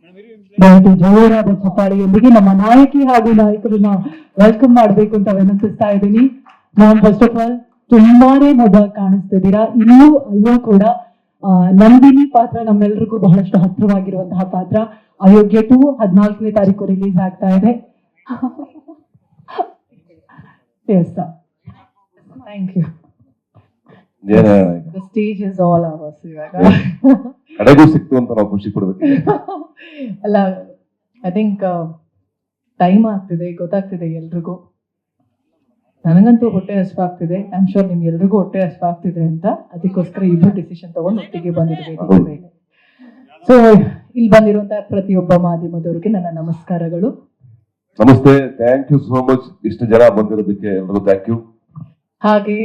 ದಯವಿಟ್ಟು ಜೋರಾದ ಚಪ್ಪಾಳೆಯೊಂದಿಗೆ ನಮ್ಮ ನಾಯಕಿ ಹಾಗೂ ನಾಯಕರನ್ನ ವೆಲ್ಕಮ್ ಮಾಡಬೇಕು ಅಂತ ವಿನಂತಿಸ್ತಾ ಇದ್ದೀನಿ. ನಾನು ಫಸ್ಟ್ ಆಫ್ ಆಲ್ ತುಂಬಾನೇ ಮುದ್ದಾಗಿ ಕಾಣಿಸ್ತಿದ್ದೀರಾ. ಅಲ್ಲೂ ಕೂಡ ನಂದಿನಿ ಪಾತ್ರ ನಮ್ಮೆಲ್ಲರಿಗೂ ಬಹಳಷ್ಟು ಹತ್ತಿರವಾಗಿರುವಂತಹ ಪಾತ್ರ. ಅಯೋಗ್ಯ 2 14ನೇ ತಾರೀಕು ರಿಲೀಸ್ ಆಗ್ತಾ ಇದೆ. Yes sir, thank you. The stage is all ours ಇವಾಗ. ಕಡೆಗೂ ಸಿಕ್ತು ಅಂತ ನಾವು ಖುಷಿ ಪಡ್ಬೇಕು. ಅಲ್ಲ, ಐ ಥಿಂಕ್ ಟೈಮ್ ಆಗ್ತಿದೆ, ಗೊತ್ತಾಗ್ತಿದೆ ಎಲ್ರಿಗೂ. ನನಗಂತೂ ಹೊಟ್ಟೆ ಹಸಿವಾಗ್ತಿದೆ. ಐ ಆಮ್ ಶೋರ್ ನಿಮ್ಗೆ ಎಲ್ರಿಗೂ ಹೊಟ್ಟೆ ಹಸಿವಾಗ್ತಿದೆ ಅಂತ. ಅದಕ್ಕೋಸ್ಕರ ಇಬ್ಬರು ಡಿಸಿಷನ್ ತಗೊಂಡು ಒಟ್ಟಿಗೆ ಬಂದಿರಬೇಕು. ಸೊ ಇಲ್ಲಿ ಬಂದಿರುವಂತಹ ಪ್ರತಿಯೊಬ್ಬ ಮಾಧ್ಯಮದವ್ರಿಗೆ ನನ್ನ ನಮಸ್ಕಾರಗಳು. ನಮಸ್ತೆ, ಥ್ಯಾಂಕ್ ಯು ಸೋ ಮಚ್. ಇಷ್ಟು ಜನ ಬಂದಿರೋದಕ್ಕೆ ಎಲ್ರಿಗೂ ಥ್ಯಾಂಕ್ ಯು. ಹಾಗೆ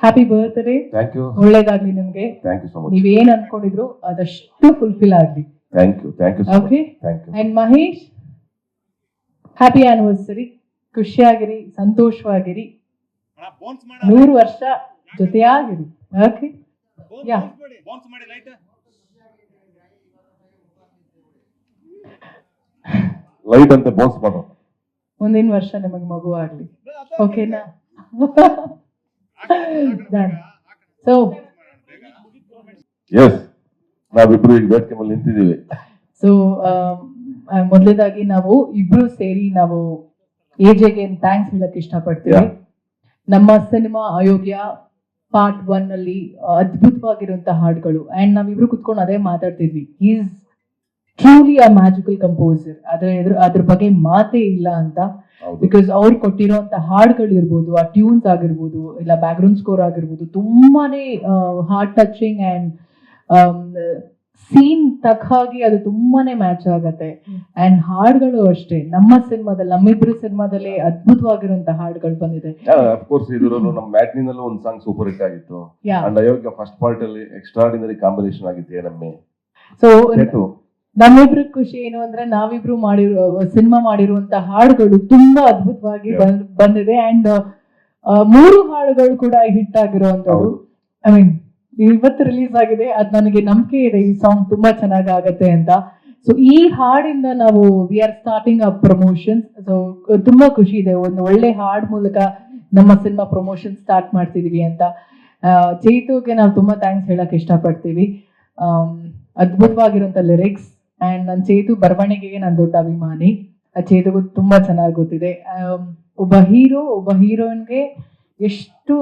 ಹ್ಯಾಪಿ ಬರ್ತ್ಡೇ. Thank you. ಒಳ್ಳೇದಾಗ್ಲಿ ನಿಮ್ಗೆ. Thank you so much. ನೀವೇನ್ ಅನ್ಕೊಂಡಿದ್ರು ಅದಷ್ಟು ಫುಲ್ಫಿಲ್ ಆಗ್ಲಿ. Thank you. Thank you. Okay, thank you. And Mahesh, happy anniversary. ಖುಷಿಯಾಗಿರಿ, ಸಂತೋಷವಾಗಿರಿ, 100 ವರ್ಷ ಜೊತೆಯಾಗಿರಿ. ಓಕೆ, ಯಾ ಲೈಟ್ ಅಂತ ಬೌನ್ಸ್ ಮಾಡೋ. ಮುಂದಿನ ವರ್ಷ ನಿಮಗೆ ಮಗು ಆಗ್ಲಿ. ಓಕೆನಾ? ಸೊ ಎಸ್, ನಾವಿಬ್ರು ಈಗ ವೇದಿಕೆ ಮೇಲೆ ನಿಂತಿದ್ದೀವಿ. ಸೊ ಮೊದಲೇದಾಗಿ ನಾವು ಇಬ್ರು ಸೇರಿ ನಾವು ಎಜೆಗೆ ಥ್ಯಾಂಕ್ಸ್ ಹೇಳಕ್ ಇಷ್ಟಪಡ್ತೀವಿ. ನಮ್ಮ ಸಿನಿಮಾ ಅಯೋಗ್ಯ ಪಾರ್ಟ್ 1 ಅಲ್ಲಿ ಅದ್ಭುತವಾಗಿರುವಂತಹ ಹಾಡುಗಳು. ಅಂಡ್ ನಾವಿಬ್ರು ಕುತ್ಕೊಂಡು ಅದೇ ಮಾತಾಡ್ತಿದ್ವಿ. Is truly a magical composer. ಅದ್ರ ಬಗ್ಗೆ ಮಾತೇ ಇಲ್ಲ ಅಂತ. ಬಿಕಾಸ್ ಅವ್ರು ಕೊಟ್ಟಿರೋಂತ ಹಾಡುಗಳು ಇರ್ಬೋದು, ಆ ಟ್ಯೂನ್ಸ್ ಆಗಿರ್ಬೋದು, ಇಲ್ಲ ಬ್ಯಾಕ್ ಗ್ರೌಂಡ್ ಸ್ಕೋರ್ ಆಗಿರ್ಬೋದು, ತುಂಬಾನೇ ಹಾರ್ಟ್ ಟಚಿಂಗ್ ಅಂಡ್ ಸೀನ್ ತಕ್ಕ ಹಾಗೆ ಅದು ತುಂಬಾನೇ ಮ್ಯಾಚ್ ಆಗತ್ತೆ. ಅಂಡ್ ಹಾಡುಗಳು ಅಷ್ಟೇ, ನಮ್ಮಿಬ್ರು ಸಿನಿಮಾದಲ್ಲಿ ಅದ್ಭುತವಾಗಿರುವಂತಹ ಹಾಡುಗಳು ಬಂದಿದೆ. ಅಫ್ಕೋರ್ಸ್ ಇದರಲ್ಲೂ ನಮ್ಮ ಮ್ಯಾಟ್ನಿನಲ್ಲೂ ಒಂದು ಸಾಂಗ್ ಸೂಪರ್ ಹಿಟ್ ಆಗಿತ್ತು. ಅಂಡ್ ಅಯೋಗ್ಯ ಫಸ್ಟ್ ಪಾರ್ಟ್ ಅಲ್ಲಿ ಎಕ್ಸ್ಟ್ರಾರ್ಡಿನರಿ ಕಾಂಬಿನೇಷನ್ ಆಗಿತ್ತು ನಮ್ಮೆ. ಸೊ ನಮ್ಮಿಬ್ರ ಖುಷಿ ಏನು ಅಂದ್ರೆ ನಾವಿಬ್ರು ಸಿನಿಮಾ ಮಾಡಿರುವಂತಹ ಹಾಡುಗಳು ತುಂಬಾ ಅದ್ಭುತವಾಗಿ ಬಂದಿದೆ. ಅಂಡ್ 3 ಹಾಡುಗಳು ಕೂಡ ಹಿಟ್ ಆಗಿರುವಂತದ್ದು. ಐ ಮೀನ್ ಇವತ್ತು ರಿಲೀಸ್ ಆಗಿದೆ. ಅದ್ ನನಗೆ ನಂಬಿಕೆ ಇದೆ ಈ ಸಾಂಗ್ ತುಂಬಾ ಚೆನ್ನಾಗಿ ಆಗತ್ತೆ ಅಂತ. ಸೊ ಈ ಹಾಡಿಂದ ನಾವು we are starting up promotions. So ತುಂಬಾ ಖುಷಿ ಇದೆ, ಒಂದು ಒಳ್ಳೆ ಹಾಡ್ ಮೂಲಕ ನಮ್ಮ ಸಿನಿಮಾ ಪ್ರಮೋಷನ್ ಸ್ಟಾರ್ಟ್ ಮಾಡ್ತಿದೀವಿ ಅಂತ. ಚೇತುಗೆ ನಾವು ತುಂಬಾ ಥ್ಯಾಂಕ್ಸ್ ಹೇಳಕ್ ಇಷ್ಟಪಡ್ತೀವಿ. ಅದ್ಭುತವಾಗಿರುವಂತ ಲಿರಿಕ್ಸ್. ಅಂಡ್ ನನ್ನ ಚೇತು ಬರವಣಿಗೆಗೆ ನಾನು ದೊಡ್ಡ ಅಭಿಮಾನಿ. ಆ ಚೇತುಗೂ ತುಂಬಾ ಚೆನ್ನಾಗಿ ಗೊತ್ತಿದೆ. ಒಬ್ಬ ಹೀರೋಯಿನ್ಗೆ ಎಷ್ಟು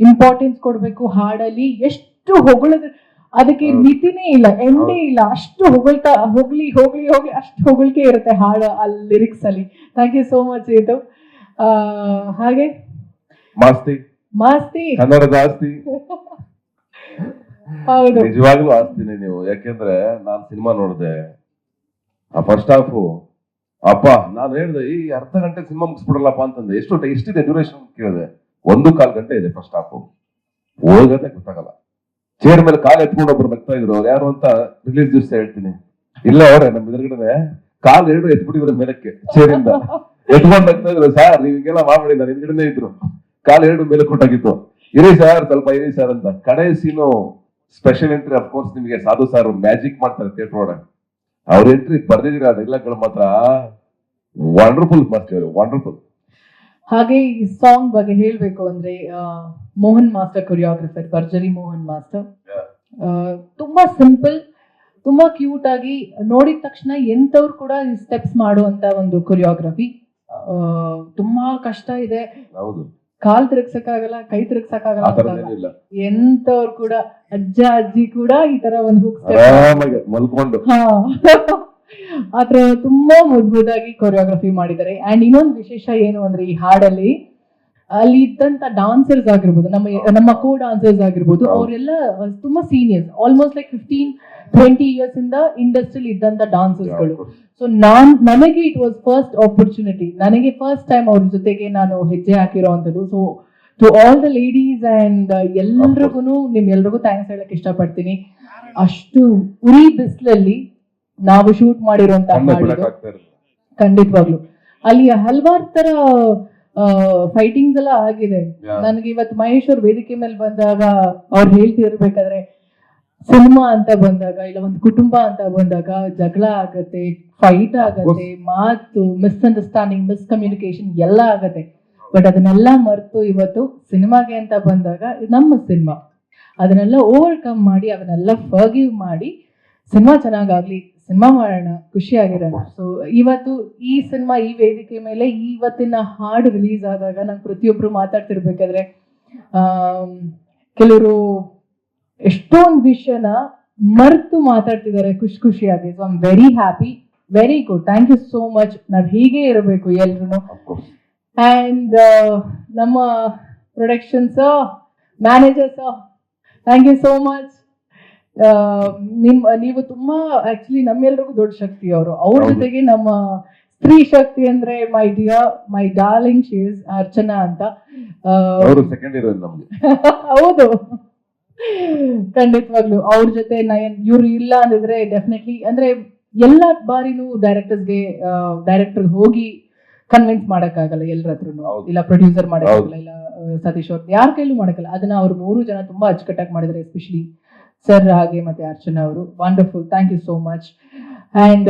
ಇಂಪಾರ್ಟೆನ್ಸ್ ಕೊಡ್ಬೇಕು ಹಾಡಲ್ಲಿ, ಎಷ್ಟು ಹೊಗಳಿದ್ರೆ ಅದಕ್ಕೆ ಮಿತಿನೇ ಇಲ್ಲ, ಎಂಡೇ ಇಲ್ಲ. ಅಷ್ಟು ಹೋಗ್ಲಿ ಅಷ್ಟು ಹೊಗಳಿಕೆ ಇರುತ್ತೆ ಹಾಡು ಆ ಲಿರಿಕ್ಸ್ ಅಲ್ಲಿ. Thank you so much Chethu. ಹಾಗೆ ಮಾಸ್ತಿ ಕನ್ನಡದ ಆಸ್ತಿ. ಹೌದು, ನಿಜವಾಗ್ಲೂ ಆಸ್ತಿನೇ ನೀವು. ಯಾಕೆಂದ್ರೆ ನಾನ್ ಸಿನಿಮಾ ನೋಡಿದೆ, ಆ ಫಸ್ಟ್ ಹಾಫ್ ಅಪ್ಪ ನಾನು ಹೇಳಿದೆ ಈ ಅರ್ಧ ಗಂಟೆ ಸಿನಿಮಾ ಮುಗಿಸ್ಬಿಡಲ್ಲಪ್ಪ ಅಂತಂದೆ. ಎಷ್ಟಿದೆ ಡ್ಯೂರೇಷನ್ ಕೇಳಿದೆ, 1.25 ಗಂಟೆ ಇದೆ ಫಸ್ಟ್ ಹಾಫ್. ಹೋಗದೆ ಗೊತ್ತಾಗಲ್ಲ. ಚೇರ್ ಮೇಲೆ ಕಾಲು ಎತ್ಕೊಂಡು ಒಬ್ರು ನಗ್ತಾ ಇದ್ರು. ಅವ್ರು ಯಾರು ಅಂತ ರಿಲೀಸ್ ದಿವಸ ಹೇಳ್ತೀನಿ. ಇಲ್ಲ ಅವ್ರೆ ನಮ್ಮ ಎದುರುಗಡೆ ಕಾಲು 2 ಎತ್ಬಿಟ್ಟಿದ್ರು ಮೇಲಕ್ಕೆ, ಚೇರಿಂದ ಎತ್ಕೊಂಡು ನಗ್ತಾ ಇದ್ರು. ಸಾರ್ ನೀವೆಲ್ಲ ಮಾಡ್ಬೇಡಿ, ನಾನು ಎದುರುಗಡೆ ಇದ್ರು. ಕಾಲು 2 ಮೇಲೆ ಕೊಟ್ಟಾಗಿತ್ತು. ಇರಿ ಸರ್, ಸ್ವಲ್ಪ ಇರಿ ಸರ್ ಅಂತ. ಕಡೆ ಸೀನು ಸ್ಪೆಷಲ್ ಎಂಟ್ರಿ. ಅಫ್ಕೋರ್ಸ್ ನಿಮಗೆ ಸಾಧು ಸಾರ್ ಮ್ಯಾಜಿಕ್ ಮಾಡ್ತಾರೆ ಥಿಯೇಟರ್ ಒಳಗೆ. ಅವ್ರ ಎಂಟ್ರಿ ಬರ್ದಿದ್ದೀರಾ ಡೈಲಾಗ್ಗಳು ಮಾತ್ರ ವಂಡರ್ಫುಲ್ ಮಾಡ್ತೀವಿ, ವಂಡರ್ಫುಲ್. ಹಾಗೆ ಈ ಸಾಂಗ್ ಬಗ್ಗೆ ಹೇಳ್ಬೇಕು ಅಂದ್ರೆ ಮೋಹನ್ ಮಾಸ್ಟರ್ ಕೊರಿಯೋಗ್ರಫರ್, ಭರ್ಜರಿ ಮೋಹನ್ ಮಾಸ್ಟರ್. ತುಂಬಾ ಸಿಂಪಲ್, ತುಂಬಾ ಕ್ಯೂಟ್ ಆಗಿ ನೋಡಿದ ತಕ್ಷಣ ಎಂತವ್ರು ಕೂಡ ಸ್ಟೆಪ್ಸ್ ಮಾಡುವಂತ ಒಂದು ಕೊರಿಯೋಗ್ರಫಿ. ತುಂಬಾ ಕಷ್ಟ ಇದೆ. ಕಾಲ್ ತಿರುಗ್ಸಕ್ಕಾಗಲ್ಲ, ಕೈ ತಿರುಗ್ಸಕ್ಕಾಗಲ್ಲ. ಎಂತವ್ರು ಕೂಡ ಅಜ್ಜ ಅಜ್ಜಿ ಕೂಡ ಈ ತರ ಒಂದು ಆತರ ತುಂಬಾ ಮುದ್ದಾಗಿ ಕೊರಿಯೋಗ್ರಫಿ ಮಾಡಿದ್ದಾರೆ. ಅಂಡ್ ಇನ್ನೊಂದು ವಿಶೇಷ ಏನು ಅಂದ್ರೆ ಈ ಹಾಡಲ್ಲಿ ಅಲ್ಲಿ ಇದ್ದಂತ ಡಾನ್ಸರ್ಸ್ ಆಗಿರ್ಬೋದು, ನಮ್ಮ ಕೋ ಡಾನ್ಸರ್ಸ್ ಆಗಿರ್ಬೋದು, ಅವರೆಲ್ಲ ತುಂಬಾ ಸೀನಿಯರ್ಸ್, ಆಲ್ಮೋಸ್ಟ್ ಲೈಕ್ 15-20 ಇಯರ್ಸ್ ಇಂದ ಇಂಡಸ್ಟ್ರಿಯಲ್ಲಿ ಇದ್ದಂತ ಡಾನ್ಸರ್ಸ್ಗಳು. ಸೊ ನನಗೆ ಇಟ್ ವಾಸ್ ಫಸ್ಟ್ ಆಪರ್ಚುನಿಟಿ, ನನಗೆ ಫಸ್ಟ್ ಟೈಮ್ ಅವ್ರ ಜೊತೆಗೆ ನಾನು ಹೆಜ್ಜೆ ಹಾಕಿರೋವಂಥದ್ದು. So to all the ladies and ನಿಮ್ಮೆಲ್ರಿಗೂ ಥ್ಯಾಂಕ್ಸ್ ಹೇಳಕ್ ಇಷ್ಟಪಡ್ತೀನಿ. ಅಷ್ಟು ಉರಿ ಬಿಸಿಲಲ್ಲಿ ನಾವು ಶೂಟ್ ಮಾಡಿರುವಂತಹ ಹಾಡು ಖಂಡಿತವಾಗ್ಲು ಅಲ್ಲಿ ಹಲವಾರು ತರ ಫೈಟಿಂಗ್ಸ್ ಎಲ್ಲ ಆಗಿದೆ. ನನಗೆ ಇವತ್ತು ಮಹೇಶ್ ಅವ್ರ ವೇದಿಕೆ ಮೇಲೆ ಬಂದಾಗ ಅವ್ರು ಹೇಳ್ತಿರ್ಬೇಕಾದ್ರೆ ಸಿನಿಮಾ ಅಂತ ಬಂದಾಗ ಇಲ್ಲ ಒಂದು ಕುಟುಂಬ ಅಂತ ಬಂದಾಗ ಜಗಳ ಆಗತ್ತೆ, ಫೈಟ್ ಆಗತ್ತೆ, ಮಾತು, ಮಿಸ್ಅಂಡರ್ಸ್ಟ್ಯಾಂಡಿಂಗ್, ಮಿಸ್ಕಮ್ಯುನಿಕೇಶನ್ ಎಲ್ಲ ಆಗತ್ತೆ. ಬಟ್ ಅದನ್ನೆಲ್ಲ ಮರೆತು ಇವತ್ತು ಸಿನಿಮಾಗೆ ಅಂತ ಬಂದಾಗ ಇದು ನಮ್ಮ ಸಿನಿಮಾ, ಅದನ್ನೆಲ್ಲ ಓವರ್ಕಮ್ ಮಾಡಿ ಅವನ್ನೆಲ್ಲ ಫರ್ಗಿವ್ ಮಾಡಿ ಸಿನಿಮಾ ಚೆನ್ನಾಗಾಗ್ಲಿ, ಸಿನಿಮಾ ಮಾಡೋಣ, ಖುಷಿಯಾಗಿರೋಣ. ಸೊ ಇವತ್ತು ಈ ಸಿನಿಮಾ ಈ ವೇದಿಕೆ ಮೇಲೆ ಇವತ್ತಿನ ಹಾಡು ರಿಲೀಸ್ ಆದಾಗ ನಾನು ಪ್ರತಿಯೊಬ್ರು ಮಾತಾಡ್ತಿರ್ಬೇಕಾದ್ರೆ ಕೆಲವರು ಎಷ್ಟೊಂದು ವಿಷಯನ ಮರೆತು ಮಾತಾಡ್ತಿದ್ದಾರೆ ಖುಷಿಯಾಗಿ. So I am very happy, very good, thank you so much. ನಾವ್ ಹೀಗೆ ಇರಬೇಕು ಎಲ್ರು. ಅಂಡ್ ನಮ್ಮ productions managers, thank you so much. ನೀವು ತುಂಬಾ ಆಕ್ಚುಲಿ ನಮ್ಮೆಲ್ರಿಗೂ ದೊಡ್ಡ ಶಕ್ತಿ ಅವರು. ಅವ್ರ ಜೊತೆಗೆ ನಮ್ಮ ಸ್ತ್ರೀ ಶಕ್ತಿ ಅಂದ್ರೆ my darling she is Archana ಅಂತ. ಹೌದು, ಖಂಡಿತವಾಗ್ಲು ಅವ್ರ ಜೊತೆ ನಯನ್ ಇವ್ರು ಇಲ್ಲ ಅಂದಿದ್ರೆ ಡೆಫಿನೆಟ್ಲಿ ಅಂದ್ರೆ ಎಲ್ಲ ಬಾರಿನೂ ಡೈರೆಕ್ಟರ್ ಹೋಗಿ ಕನ್ವಿನ್ಸ್ ಮಾಡಕ್ಕಾಗಲ್ಲ ಎಲ್ಲರ ಹತ್ರನು, ಇಲ್ಲ ಪ್ರೊಡ್ಯೂಸರ್ ಮಾಡಕ್ಕಾಗಲ್ಲ, ಇಲ್ಲ ಸತೀಶ್ ಅವ್ರ ಯಾರ ಕೈಲೂ ಮಾಡಕ್ಕಲ್ಲ. ಅದನ್ನ ಅವ್ರು 3 ಜನ ತುಂಬಾ ಅಚ್ಚುಕಟ್ಟಾಗಿ ಮಾಡಿದ್ದಾರೆ, ಎಸ್ಪೆಷಲಿ ಸರ್ ಹಾಗೆ ಮತ್ತೆ ಅರ್ಚನಾ ಅವರು. Wonderful, thank you so much. And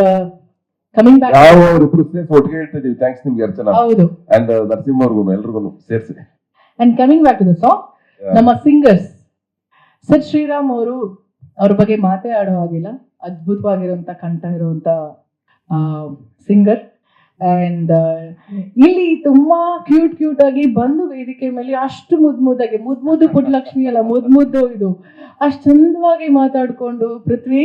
coming back, ಹೌದು, ಅಂಡ್ ನರಸಿಂಹ ಅವ್ರಿಗೂ ಎಲ್ರಿಗೂ ಸೇರಿಸಿ. And coming back to the song, ನಮ್ಮ ಸಿಂಗರ್ಸ್ ಸರ್ ಶ್ರೀರಾಮ್ ಅವರು, ಅವ್ರ ಬಗ್ಗೆ ಮಾತೇ ಆಡೋ ಹಾಗಿಲ್ಲ, ಅದ್ಭುತವಾಗಿರುವಂತ ಕಂಠ ಇರುವಂತ ಸಿಂಗರ್. ಅಂಡ್ ಇಲ್ಲಿ ತುಂಬಾ ಕ್ಯೂಟ್ ಆಗಿ ಬಂದು ವೇದಿಕೆ ಮೇಲೆ ಅಷ್ಟು ಮುದ್ದಾಗಿ ಮುದ್ದು ಪುಟ್ಟಲಕ್ಷ್ಮಿ ಅಲ್ಲ, ಮುದ್ದು ಇದು ಅಷ್ಟು ಚಂದವಾಗಿ ಮಾತಾಡ್ಕೊಂಡು, ಪೃಥ್ವಿ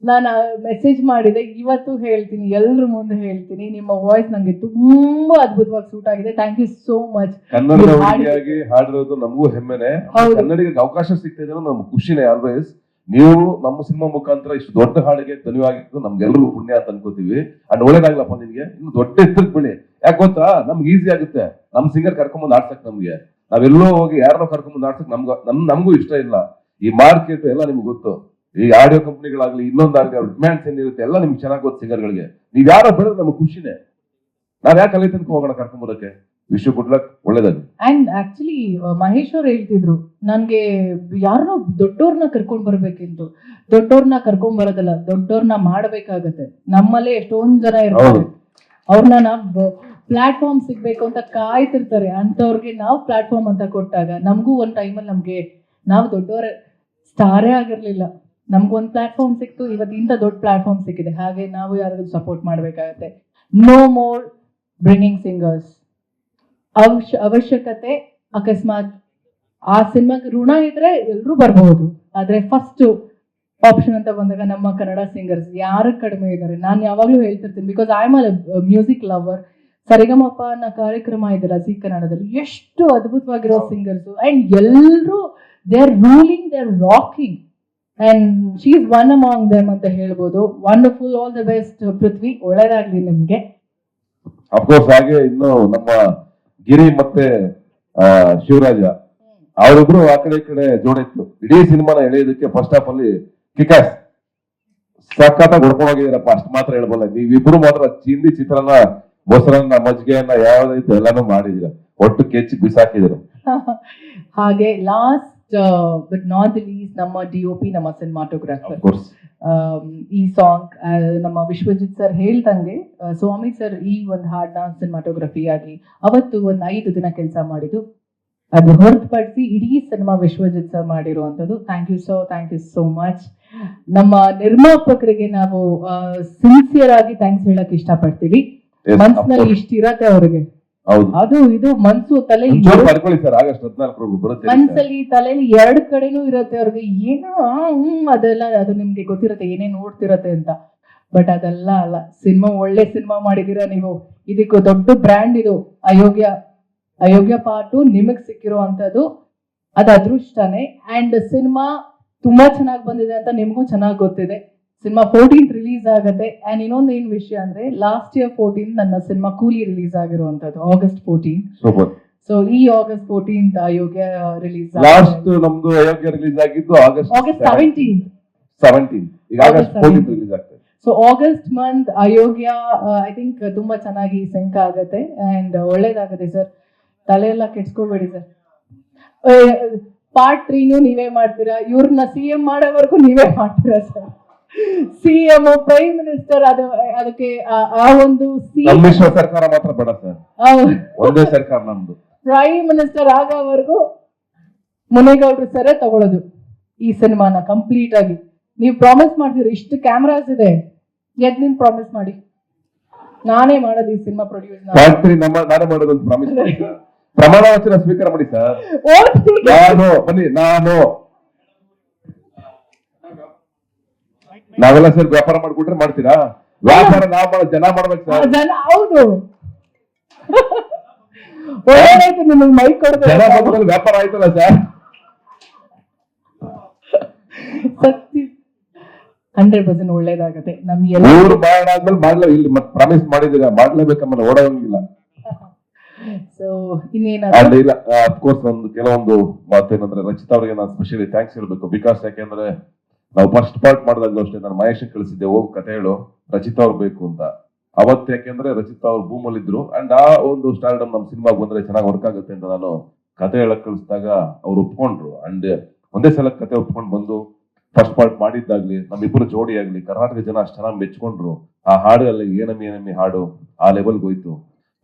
ನಾನು ಮೆಸೇಜ್ ಮಾಡಿದೆ, ಇವತ್ತು ಹೇಳ್ತೀನಿ, ಎಲ್ರ ಮುಂದೆ ಹೇಳ್ತೀನಿ, ನಿಮ್ಮ ವಾಯ್ಸ್ ನಂಗೆ ತುಂಬಾ ಅದ್ಭುತವಾಗಿ ಸೂಟ್ ಆಗಿದೆ. Thank you so much. ಕನ್ನಡದ ಹುಡುಗಿಯಾಗಿ ಹಾಡಿರೋದು ನಮಗೂ ಹೆಮ್ಮೆನೆ, ಕನ್ನಡಿಗರಿಗೆ ಅವಕಾಶ ಸಿಗ್ತಾ ಇದೆ ನಮ್ಗೆ ಖುಷಿನೇ ಆಲ್ವೇಸ್. ನೀವು ನಮ್ಮ ಸಿನಿಮಾ ಮುಖಾಂತರ ಇಷ್ಟು ದೊಡ್ಡ ಹಾಡಿಗೆ ಧನ್ಯವಾಗಿದ್ದು ನಮ್ಗೆಲ್ರಿಗೂ ಪುಣ್ಯ ಅಂತ ಅನ್ಕೋತೀವಿ. ಅಂಡ್ ಒಳ್ಳೇದಾಗ್ಲಪ್ಪ ನಿನ್ಗೆ, ಇನ್ನು ದೊಡ್ಡ ಎತ್ತರಕ್ಕೆ ಬೆಳಿ. ಯಾಕೆ ಗೊತ್ತಾ, ನಮ್ಗೆ ಈಸಿ ಆಗುತ್ತೆ ನಮ್ ಸಿಂಗರ್ ಕರ್ಕೊಂಬಂದ್ ಆಡ್ಸಕ್. ನಮ್ಗೆ ನಾವೆಲ್ಲೋ ಹೋಗಿ ಯಾರನ್ನೋ ಕರ್ಕೊಂಬಂದ್ ಆಡ್ಸಕ್ ನಮಗೂ ಇಷ್ಟ ಇಲ್ಲ. ಈ ಮಾರ್ಕೆಟ್ ಎಲ್ಲ ನಿಮ್ಗೆ ಗೊತ್ತು, ಈ ಆಡಿಯೋ ಕಂಪ್ನಿಗಳಾಗ್ಲಿ ಇನ್ನೊಂದಾಗ್ಲಿ ಅವ್ರ ಡಿಮ್ಯಾಂಡ್ಸ್ ಏನಿರುತ್ತೆ ಎಲ್ಲ ನಿಮ್ಗೆ ಚೆನ್ನಾಗಿ ಗೊತ್ತು. ಸಿಂಗರ್ಗಳಿಗೆ ನೀವ್ ಯಾರೋ ಬೆಳೆದ್ರೆ ನಮ್ಗೆ ಖುಷಿನೇ. ನಾವ್ ಯಾಕೆ ಅಲ್ಲಿ ತನಕ ಹೋಗೋಣ ಕರ್ಕೊಂಬರಕ್ಕೆ. ವಿಶ್ವ ಗುಡ್ ಲಕ್, ಒಳ್ಳೇದಾಗಿ. ಅಂಡ್ ಆಕ್ಚುಲಿ ಮಹೇಶ್ ಅವ್ರು ಹೇಳ್ತಿದ್ರು ನನ್ಗೆ ಯಾರನ್ನೋ ದೊಡ್ಡವ್ರನ್ನ ಕರ್ಕೊಂಡ್ ಬರ್ಬೇಕಿಂತು. ದೊಡ್ಡವ್ರನ್ನ ಕರ್ಕೊಂಡ್ ಬರೋದಲ್ಲ, ದೊಡ್ಡವ್ರನ್ನ ಮಾಡ್ಬೇಕಾಗತ್ತೆ. ನಮ್ಮಲ್ಲೇ ಎಷ್ಟೊಂದ್ ಜನ ಇರ್ತಾರೆ, ಅವ್ರನ್ನ ನಾವ್ ಪ್ಲಾಟ್ಫಾರ್ಮ್ ಸಿಗ್ಬೇಕು ಅಂತ ಕಾಯ್ತಿರ್ತಾರೆ. ಅಂತವ್ರಿಗೆ ನಾವು ಪ್ಲಾಟ್ಫಾರ್ಮ್ ಅಂತ ಕೊಟ್ಟಾಗ ನಮಗೂ ಒಂದ್ ಟೈಮಲ್ಲಿ ನಮ್ಗೆ ನಾವು ದೊಡ್ಡವರ ಸ್ಟಾರೇ ಆಗಿರ್ಲಿಲ್ಲ, ನಮ್ಗೊಂದ್ ಪ್ಲಾಟ್ಫಾರ್ಮ್ ಸಿಕ್ತು, ಇವತ್ತು ಇಂಥ ದೊಡ್ಡ ಪ್ಲಾಟ್ಫಾರ್ಮ್ ಸಿಕ್ಕಿದೆ. ಹಾಗೆ ನಾವು ಯಾರಾದ್ರೂ ಸಪೋರ್ಟ್ ಮಾಡ್ಬೇಕಾಗತ್ತೆ. No more bringing singers. ಅವಶ್ಯಕತೆ ಅಕಸ್ಮಾತ್ ಆ ಸಿನಿಮಾಗೆ ಋಣ ಇದ್ರೆ ಎಲ್ರೂ ಬರ್ಬಹುದು, ಆದ್ರೆ ಫಸ್ಟ್ ಆಪ್ಷನ್ ಅಂತ ಬಂದಾಗ ನಮ್ಮ ಕನ್ನಡ ಸಿಂಗರ್ಸ್ ಯಾರು ಕಡಿಮೆ ಇದ್ದಾರೆ. ನಾನು ಯಾವಾಗ್ಲೂ ಹೇಳ್ತಿರ್ತೀನಿ, because I am a music lover. Sarigamapa ಅನ್ನೋ ಕಾರ್ಯಕ್ರಮ ಇದೆಲ್ಲ ಜಿ ಕನ್ನಡದಲ್ಲಿ, ಎಷ್ಟು ಅದ್ಭುತವಾಗಿರೋ ಸಿಂಗರ್ಸ್. ಅಂಡ್ ಎಲ್ರು they are ruling, they are rocking, and she is one among them ಅಂತ ಹೇಳ್ಬೋದು. Wonderful, all the best Prithvi, ಒಳ್ಳೇದಾಗ್ಲಿ ನಿಮ್ಗೆ. ಅಫ್ಕೋರ್ಸ್ ಹಾಗೆ ಇನ್ನು ನಮ್ಮ ಗಿರಿ ಮತ್ತೆ ಶಿವರಾಜ ಅವರಿಬ್ರು ಆ ಕಡೆ ಈ ಕಡೆ ಜೋಡಿತ್ತು. ಇಡೀ ಸಿನಿಮಾನ ಎಳೆಯೋದಕ್ಕೆ ಫಸ್ಟ್ ಹಾಫ್ ಅಲ್ಲಿ ಕಿಕಾಸ್ ಸಖತ್ತಾಗಿ ಹೊಡ್ಕೊಂಡೋಗಿದ್ದೀರಪ್ಪ, ಅಷ್ಟು ಮಾತ್ರ ಹೇಳ್ಬಲ್ಲ. ನೀವಿಬ್ರು ಮಾತ್ರ ಚಿಂದಿ ಚಿತ್ರಾನ್ನ, ಮೊಸರನ್ನ, ಮಜ್ಜಿಗೆಯನ್ನ ಯಾವ್ದೈತೆ ಎಲ್ಲಾನು ಮಾಡಿದೀರ, ಒಟ್ಟು ಕೆಚ್ಚಿ ಬಿಸಾಕಿದಿರ. ಹಾಗೆ last but not the list ನಮ್ಮ DOP, ನಮ್ಮ ಸಿನಿಮಾಟೋಗ್ರಾಫರ್. ಈ ಸಾಂಗ್ ನಮ್ಮ ವಿಶ್ವಜಿತ್ ಸರ್ ಹೇಳ್ದಂಗೆ ಸ್ವಾಮಿ ಸರ್ ಈ ಒಂದು ಹಾಡ್ನ ಸಿನಿಮಾಟೋಗ್ರಫಿ ಆಗಿ ಅವತ್ತು ಒಂದು 5 ದಿನ ಕೆಲಸ ಮಾಡಿದ್ದು. ಅದು ಹೊರತುಪಡಿಸಿ ಇಡೀ ಸಿನಿಮಾ ವಿಶ್ವಜಿತ್ ಸರ್ ಮಾಡಿರುವಂಥದ್ದು. Thank you so much. ನಮ್ಮ ನಿರ್ಮಾಪಕರಿಗೆ ನಾವು ಸಿನ್ಸಿಯರ್ ಆಗಿ ಥ್ಯಾಂಕ್ಸ್ ಹೇಳಕ್ ಇಷ್ಟಪಡ್ತೀವಿ. ಮನ್ಸಿನಲ್ಲಿ ಇಷ್ಟಿರತ್ತೆ ಅವ್ರಿಗೆ, ಅದು ಇದು ಮನ್ಸು ತಲೆಯಲ್ಲಿ ತಲೆಯಲ್ಲಿ 2 ಕಡೆನೂ ಇರತ್ತೆ ಅವ್ರಿಗೆ. ಏನೋ ಅದೆಲ್ಲ ಅದು ನಿಮ್ಗೆ ಗೊತ್ತಿರತ್ತೆ ಏನೇನ್ ನೋಡ್ತಿರತ್ತೆ ಅಂತ. ಬಟ್ ಅದೆಲ್ಲ ಅಲ್ಲ, ಸಿನಿಮಾ ಒಳ್ಳೆ ಸಿನಿಮಾ ಮಾಡಿದೀರ ನೀವು. ಇದಕ್ಕೂ ದೊಡ್ಡ ಬ್ರ್ಯಾಂಡ್ ಇದು ಅಯೋಗ್ಯ ಪಾರ್ಟು ನಿಮಗ್ ಸಿಕ್ಕಿರೋ ಅಂತದ್ದು, ಅದು ಅದೃಷ್ಟನೇ. ಅಂಡ್ ಸಿನಿಮಾ ತುಂಬಾ ಚೆನ್ನಾಗಿ ಬಂದಿದೆ ಅಂತ ನಿಮ್ಗೂ ಚೆನ್ನಾಗಿ ಗೊತ್ತಿದೆ. ಸಿನಿಮಾ 14th ರಿಲೀಸ್ ಆಗತ್ತೆ. ಅಂಡ್ ಇನ್ನೊಂದು ಏನ್ ವಿಷಯ ಅಂದ್ರೆ ಲಾಸ್ಟ್ ಇಯರ್ 14th ನನ್ನ ಸಿನಿಮಾ ಕೂಲಿ ರಿಲೀಸ್ ಆಗಿರುವಂತದ್ದು, August 14th. ಸೊ ಈ August 14th ಅಯೋಗ್ಯ ರಿಲೀಸ್. ಲಾಸ್ಟ್ ನಮ್ದು ಅಯೋಗ್ಯ ರಿಲೀಸ್ ಆಗಿದ್ದು August 17th. ಈಗ August 14th ರಿಲೀಸ್ ಆಗ್ತದೆ. So August month Ayogya I think ತುಂಬಾ ಚೆನ್ನಾಗಿ ಸಿಂಕ್ ಆಗತ್ತೆ ಅಂಡ್ ಒಳ್ಳೇದಾಗತ್ತೆ ಸರ್. ತಲೆ ಎಲ್ಲ ಕೆಡ್ಸ್ಕೊಬೇಡಿ ಸರ್. ಪಾರ್ಟ್ 3 ನೀವೇ ಮಾಡ್ತೀರಾ, ಇವ್ರನ್ನ CM ಮಾಡೋವರೆಗೂ ನೀವೇ ಮಾಡ್ತೀರಾ ಸರ್. CM ಪ್ರೈಮ್ ಮಿನಿಸ್ಟರ್ ಅದಕ್ಕೆ ಆ ಒಂದು ಸಮ್ಮಿಶ್ರ ಸರ್ಕಾರ ಮಾತ್ರ ಬೇಡ ಸರ್, ಒಂದೇ ಸರ್ಕಾರ ನಮ್ದು. ಪ್ರೈಮ್ ಮಿನಿಸ್ಟರ್ ಆಗೋವರೆಗೂ ಮುನೇಗೌಡರು ಸರೇ ತಗೊಳ್ಳೋದು ಈ ಸಿನಿಮಾನ ಕಂಪ್ಲೀಟ್ ಆಗಿ. ನೀವು ಪ್ರಾಮಿಸ್ ಮಾಡ್ತೀರಿ, ಇಷ್ಟು ಕ್ಯಾಮ್ರಾಸ್ ಇದೆ, ಎದ್ ನಿನ್ ಪ್ರಾಮಿಸ್ ಮಾಡಿ ನಾನೇ ಮಾಡೋದು ಈ ಸಿನಿಮಾ ಪ್ರೊಡ್ಯೂಸ್. ನಾನೇ ಮಾಡೋದು ಅಂತ ಪ್ರಾಮಿಸ್ ಮಾಡಿ ಸರ್. ಪ್ರಮಾಣ ವಚನ ಸ್ವೀಕಾರ ಮಾಡಿ ಸರ್. ನಾನು ನಾವೆಲ್ಲ ಸರ್ ವ್ಯಾಪಾರ ಮಾಡ್ಕೊಟ್ರೆ ಮಾಡ್ತೀರಾ? ವ್ಯಾಪಾರ ನಾವ್ ಮಾಡೋದು ಜನ ಮಾಡ್ಬೇಕು ಸರ್. ಜನ ಹೌದು, ಒಳ್ಳೆದಾಯ್ತು ನಿಮಗೆ ಮೈಕ್ ಜನ ಕೊಡ್ಬೇಕು. ಮಾಡೋದ್ರಲ್ಲಿ ವ್ಯಾಪಾರ ಆಯ್ತಲ್ಲ ಸರ್. ಸತ್ಯ 100% ಒಳ್ಳೇದಾಗತ್ತೆ ನಮ್ಗೆ. ಊರು ಮಾಡಾದ್ಮೇಲೆ ಮಾಡ್ಲೇ, ಇಲ್ಲಿ ಮತ್ತೆ ಪ್ರಾಮಿಸ್ ಮಾಡಿದೀರ ಮಾಡ್ಲೇಬೇಕಮ್ಮ, ಓಡೋಂಗಿಲ್ಲ. ಸೊ ಇನ್ನೇನಾದ್ರು ಇಲ್ಲ ಅಫ್ಕೋರ್ಸ್ ಒಂದು ಕೆಲವೊಂದು ಮಾತೇನಂದ್ರೆ ರಚಿತಾ ಅವ್ರಿಗೆ ನಾನು ಸ್ಪೆಷಲಿ ಥ್ಯಾಂಕ್ಸ್ ಹೇಳ್ಬೇಕು. ಬಿಕಾಸ್ ಯಾಕೆಂದ್ರೆ ನಾವು ಫಸ್ಟ್ ಪಾರ್ಟ್ ಮಾಡಿದಾಗ್ಲೂ ಅಷ್ಟೇ ನಾನು ಮಹೇಶ್ ಕಳಿಸಿದ್ದೆ, ಹೋಗಿ ಕತೆ ಹೇಳು ರಚಿತಾ ಅವ್ರು ಬೇಕು ಅಂತ. ಅವತ್ತು ಯಾಕೆಂದ್ರೆ ರಚಿತಾ ಅವ್ರು ಭೂಮಲ್ಲಿ ಇದ್ರು ಅಂಡ್ ಆ ಒಂದು ಸ್ಟಾರ್ಡಮ್ ನಮ್ ಸಿನಿಮಾಗ್ ಬಂದ್ರೆ ಚೆನ್ನಾಗಿ ವರ್ಕ್ ಆಗುತ್ತೆ ಅಂತ ನಾನು ಕತೆ ಹೇಳಕ್ ಕಳಿಸಿದಾಗ ಅವ್ರು ಒಪ್ಕೊಂಡ್ರು. ಅಂಡ್ ಒಂದೇ ಸಲ ಕತೆ ಒಪ್ಕೊಂಡು ಬಂದು ಫಸ್ಟ್ ಪಾರ್ಟ್ ಮಾಡಿದ್ದಾಗ್ಲಿ, ನಮ್ಮಿಬ್ಬರು ಜೋಡಿ ಆಗ್ಲಿ, ಕರ್ನಾಟಕ ಜನ ಅಷ್ಟು ಚೆನ್ನಾಗಿ ಮೆಚ್ಕೊಂಡ್ರು. ಆ ಹಾಡು ಅಲ್ಲಿ ಏನಮ್ಮಿ ಹಾಡು ಆ ಲೆವೆಲ್ಗೆ ಹೋಯ್ತು.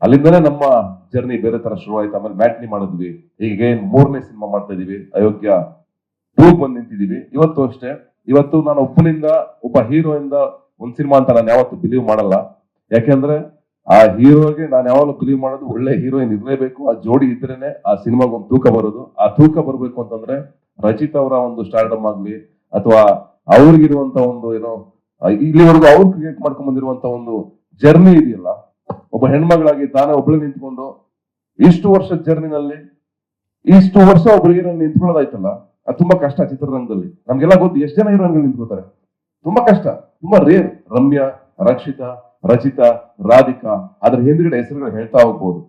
ಅಲ್ಲಿಂದನೇ ನಮ್ಮ ಜರ್ನಿ ಬೇರೆ ತರ ಶುರು ಆಯ್ತು. ಆಮೇಲೆ ಮ್ಯಾಟ್ನಿ ಮಾಡಿದ್ವಿ, ಈಗ 3ನೇ ಸಿನಿಮಾ ಮಾಡ್ತಾ ಇದೀವಿ, ಅಯೋಗ್ಯ 2 ಬಂದು ನಿಂತಿದೀವಿ. ಇವತ್ತು ಅಷ್ಟೇ, ಇವತ್ತು ನಾನು ಒಬ್ಬ ಹೀರೋಯಿಂದ ಒಂದ್ ಸಿನಿಮಾ ಅಂತ ನಾನು ಯಾವತ್ತು ಬಿಲೀವ್ ಮಾಡಲ್ಲ. ಯಾಕೆಂದ್ರೆ ಆ ಹೀರೋಗೆ ನಾನು ಯಾವಾಗಲೂ ಬಿಲೀವ್ ಮಾಡೋದು ಒಳ್ಳೆ ಹೀರೋಯಿನ್ ಇರ್ಲೇಬೇಕು, ಆ ಜೋಡಿ ಇದ್ರೇನೆ ಆ ಸಿನಿಮಾಗ ಒಂದು ತೂಕ ಬರೋದು. ಆ ತೂಕ ಬರ್ಬೇಕು ಅಂತಂದ್ರೆ ರಚಿತ್ ಅವರ ಒಂದು ಸ್ಟಾರ್ಡಮ್ ಆಗ್ಲಿ ಅಥವಾ ಅವ್ರಿಗಿರುವಂತ ಒಂದು ಏನೋ ಇಲ್ಲಿವರೆಗೂ ಅವ್ರು ಕ್ರಿಯೇಟ್ ಮಾಡ್ಕೊಂಡ್ ಬಂದಿರುವಂತ ಒಂದು ಜರ್ನಿ ಇದೆಯಲ್ಲ, ಒಬ್ಬ ಹೆಣ್ಮಗಳಾಗಿ ತಾನೇ ಒಬ್ಳು ನಿಂತ್ಕೊಂಡು ಇಷ್ಟು ವರ್ಷದ ಜರ್ನಿನಲ್ಲಿ ಇಷ್ಟು ವರ್ಷ ಒಬ್ರಿಗೆ ನಿಂತ್ಕೊಳ್ಳೋದಾಯ್ತಲ್ಲ, ಅದು ತುಂಬಾ ಕಷ್ಟ. ಚಿತ್ರರಂಗದಲ್ಲಿ ನಮ್ಗೆಲ್ಲ ಗೊತ್ತು ಎಷ್ಟು ಜನ ಹೀರೋಯಿನ್ಗಳು ನಿಂತ್ಕೋತಾರೆ, ತುಂಬಾ ಕಷ್ಟ, ತುಂಬಾ ರೇರ್. ರಮ್ಯಾ, ರಕ್ಷಿತಾ, ರಚಿತಾ, ರಾಧಿಕಾ, ಅದ್ರ ಹಿಂದ್ಗಡೆ ಹೆಸರುಗಳು ಹೇಳ್ತಾ ಹೋಗ್ಬೋದು.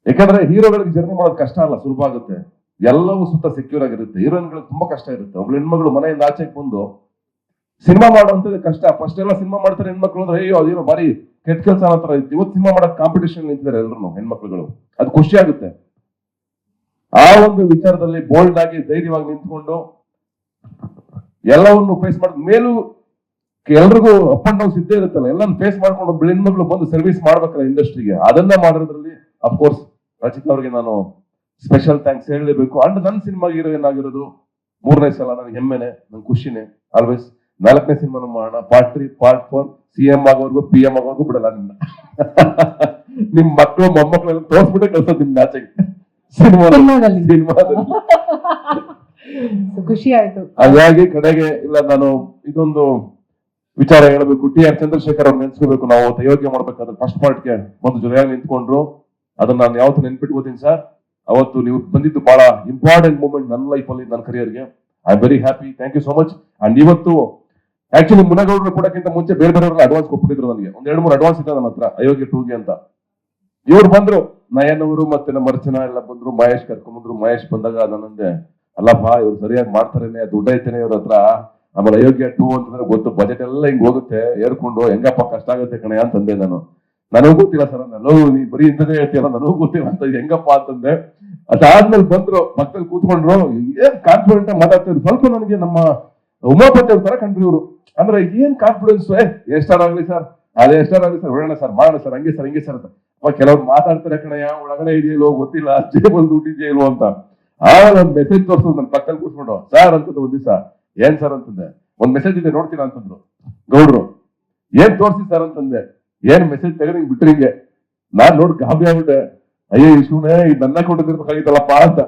ಯಾಕಂದ್ರೆ ಹೀರೋಗಳಿಗೆ ಜರ್ನಿ ಮಾಡೋದು ಕಷ್ಟ ಅಲ್ಲ, ಸುಲಭ ಆಗುತ್ತೆ. ಎಲ್ಲವೂ ಸುತ್ತ ಸೆಕ್ಯೂರ್ ಆಗಿರುತ್ತೆ. ಹೀರೋಯಿನ್ಗಳಿಗೆ ತುಂಬಾ ಕಷ್ಟ ಇರುತ್ತೆ. ಒಬ್ಳು ಹೆಣ್ಮಗಳು ಮನೆಯಿಂದ ಆಚೆಗೆ ಬಂದು ಸಿನಿಮಾ ಮಾಡುವಂತದ್ದು ಕಷ್ಟ. ಫಸ್ಟ್ ಎಲ್ಲ ಸಿನಿಮಾ ಮಾಡ್ತಾರೆ ಹೆಣ್ಮಕ್ಳು ಅಂದ್ರೆ ಅಯ್ಯೋ ಅದೇನೋ ಬಾರಿ ಕೆಟ್ಟ ಕೆಲಸ ಅನ್ನೋ ತರ ಇತ್ತು. ಇವತ್ತು ಸಿನಿಮಾ ಮಾಡಕ್ ಕಾಂಪಿಟೇಷನ್ ನಿಂತಿದ್ದಾರೆ ಎಲ್ರು ಹೆಣ್ಮಕ್ಳುಗಳು, ಅದು ಖುಷಿ ಆಗುತ್ತೆ. ಆ ಒಂದು ವಿಚಾರದಲ್ಲಿ ಬೋಲ್ಡ್ ಆಗಿ ಧೈರ್ಯವಾಗಿ ನಿಂತ್ಕೊಂಡು ಎಲ್ಲವನ್ನು ಫೇಸ್ ಮಾಡಿದ ಮೇಲೂ ಎಲ್ರಿಗೂ ಅಪ್ ಅಂಡ್ ಡೌನ್ಸ್ ಇದ್ದೇ ಇರುತ್ತಲ್ಲ, ಎಲ್ಲಾನು ಫೇಸ್ ಮಾಡ್ಕೊಂಡು ಒಬ್ಬ ಹೆಣ್ಮಕ್ಳು ಬಂದು ಸರ್ವಿಸ್ ಮಾಡ್ಬೇಕಲ್ಲ ಇಂಡಸ್ಟ್ರಿಗೆ, ಅದನ್ನ ಮಾಡೋದ್ರಲ್ಲಿ ಅಫ್ಕೋರ್ಸ್ ರಚಿತಾ ಅವ್ರಿಗೆ ನಾನು ಸ್ಪೆಷಲ್ ಥ್ಯಾಂಕ್ಸ್ ಹೇಳಲೇಬೇಕು. ಅಂಡ್ ನನ್ನ ಸಿನಿಮಾ ಹೀರೋಯಿನ್ ಆಗಿರೋದು 3ನೇ ಸಲ ನನಗೆ ಹೆಮ್ಮೆನೆ, ನನ್ ಖುಷಿನೇ ಆಲ್ವೇಸ್. 4ನೇ ಸಿನಿಮಾನು ಮಾಡೋಣ, ಪಾರ್ಟ್ 3, ಪಾರ್ಟ್ 4, CM ಆಗೋರ್ಗು PM ಆಗೋರ್ಗು ಬಿಡಲ್ಲ ನಿನ್ನ. ನಿಮ್ ಮಕ್ಕಳು ಮೊಮ್ಮಕ್ಕಳೆಲ್ಲ ತೋರ್ಸ್ಬಿಟ್ಟೆ ಕಳ್ಸೋದು ನಿಮ್ನ ಆಚೆಗೆ ಸಿನಿಮಾದಲ್ಲಿ. ಖುಷಿ ಆಯ್ತು. ಹಾಗಾಗಿ ಕಡೆಗೆ ಇಲ್ಲ, ನಾನು ಇದೊಂದು ವಿಚಾರ ಹೇಳಬೇಕು. TR ಚಂದ್ರಶೇಖರ್ ಅವ್ರು ನೆನ್ಸ್ಕೋಬೇಕು. ನಾವು ಅಯೋಗ್ಯ ಮಾಡ್ಬೇಕಾದ್ರೆ ಫಸ್ಟ್ ಪಾರ್ಟ್ಗೆ ಒಂದು ಜೊತೆಯಾಗಿ ನಿಂತ್ಕೊಂಡ್ರು, ಅದನ್ನ ನಾನು ಯಾವತ್ತು ನೆನ್ಪಿಟ್ಕೋತೀನಿ ಸರ್. ಅವತ್ತು ನೀವು ಬಂದಿದ್ದು ಬಹಳ ಇಂಪಾರ್ಟೆಂಟ್ ಮೂಮೆಂಟ್ ನನ್ನ ಲೈಫಲ್ಲಿ, ನನ್ನ ಕರಿಯರ್ಗೆ. I am very happy, thank you so much. And ಇವತ್ತು ಆಕ್ಚುಲಿ ಮುನಗೌಡರು ಕೊಡಕ್ಕಿಂತ ಮುಂಚೆ ಬೇರೆಯವರೆಲ್ಲ ಅಡ್ವಾನ್ಸ್ ಕೊಟ್ಬಿಟ್ಟಿದ್ರು ನನಗೆ. 1-2-3 ಅಡ್ವಾನ್ಸ್ ಇದೆ ನನ್ನ ಹತ್ರ ಅಯೋಗ್ಯ 2ಗೆ ಅಂತ. ಇವ್ರು ಬಂದ್ರು, ನಯನ್ ಅವರು ಮತ್ತೆ ನಮ್ಮ ಅರ್ಚನಾ ಎಲ್ಲ ಬಂದ್ರು, ಮಹೇಶ್ ಕರ್ಕೊಂಡ್ಬಂದ್ರು. ಮಹೇಶ್ ಬಂದಾಗ ನನ್ನಂದೆ ಅಲ್ಲಪ್ಪ ಇವ್ರು ಸರಿಯಾಗಿ ಮಾಡ್ತಾರೇನೆ, ದುಡ್ಡು ಐತೇನೆ ಇವ್ರ ಹತ್ರ. ಆಮೇಲೆ ಅಯೋಗ್ಯ 2 ಅಂತಂದ್ರೆ ಗೊತ್ತು, ಬಜೆಟ್ ಎಲ್ಲ ಹಿಂಗ್ ಹೋಗುತ್ತೆ ಏರ್ಕೊಂಡು, ಹೆಂಗಪ್ಪ ಕಷ್ಟ ಆಗುತ್ತೆ ಕಣೆ ಅಂತಂದೆ ನಾನು. ನನಗೂ ಗೊತ್ತಿಲ್ಲ ಸರ್, ನಾನು ನೀ ಬರೀ ಇಂಥದೇ ಹೇಳ್ತೀರ, ನನಗೂ ಗೊತ್ತಿಲ್ಲ ಅಂತ ಹೆಂಗಪ್ಪ ಅಂತಂದೆ. ಅದಾದ್ಮೇಲೆ ಬಂದ್ರು, ಪಕ್ಕದಲ್ಲಿ ಕೂತ್ಕೊಂಡ್ರು, ಏನ್ ಕಾನ್ಫಿಡೆಂಟ್ ಮಾತಾಡ್ತಿದ್ರು. ಸ್ವಲ್ಪ ನನಗೆ ನಮ್ಮ ಉಮಾಪತಿ ಅವ್ರ ತರ ಕಂಡ್ರು ಇವರು. ಅಂದ್ರೆ ಏನ್ ಕಾನ್ಫಿಡೆನ್ಸ್, ಎಷ್ಟಾರ ಆಗ್ಲಿ ಸರ್, ಅದೇ ಎಷ್ಟಾರ ಆಗ್ಲಿ ಸರ್, ಒಳ್ಳೋಣ ಸರ್, ಮಾಡೋಣ ಸರ್, ಹಂಗೆ ಸರ್ ಹಿಂಗೆ ಸರ್ ಅಂತ. ಕೆಲವ್ರು ಮಾತಾಡ್ತಾರೆ ಕಣಯ್ಯ, ಒಳಗಡೆ ಇದೆಯಲ್ಲೋ ಗೊತ್ತಿಲ್ಲ, ಜೇಬಲ್ ದುಡ್ಡಿದೆಯೋ ಇಲ್ವೋ ಅಂತ. ಆಮೇಲೆ ಒಂದ್ ಮೆಸೇಜ್ ತೋರಿಸೋದು ನನ್ನ ಪಕ್ಕದಲ್ಲಿ ಕೂತ್ಕೊಂಡು, ಸರ್ ಅಂತಂದು ಒಂದ್ ದಿವಸ, ಏನ್ ಸರ್ ಅಂತಂದೆ. ಒಂದ್ ಮೆಸೇಜ್ ಇದೆ ನೋಡ್ತೀರಾ ಅಂತಂದ್ರು ಗೌಡ್ರು. ಏನ್ ತೋರಿಸಿ ಸರ್ ಅಂತಂದೆ. ಏನ್ ಮೆಸೇಜ್ ತೆಗೆದು ಬಿಟ್ರಿ ಹಿಂಗೆ. ನಾನ್ ನೋಡಿ ಗಾಬರಿ ಆಗ್ಬಿಟ್ಟೆ, ಅಯ್ಯೋ ಇಶುನೇ ಇದು ನನ್ನ ಕೊಟ್ಟಿರ್ಬೇಕಾಗಿತ್ತಲ್ಲಪ್ಪ ಅಂತ.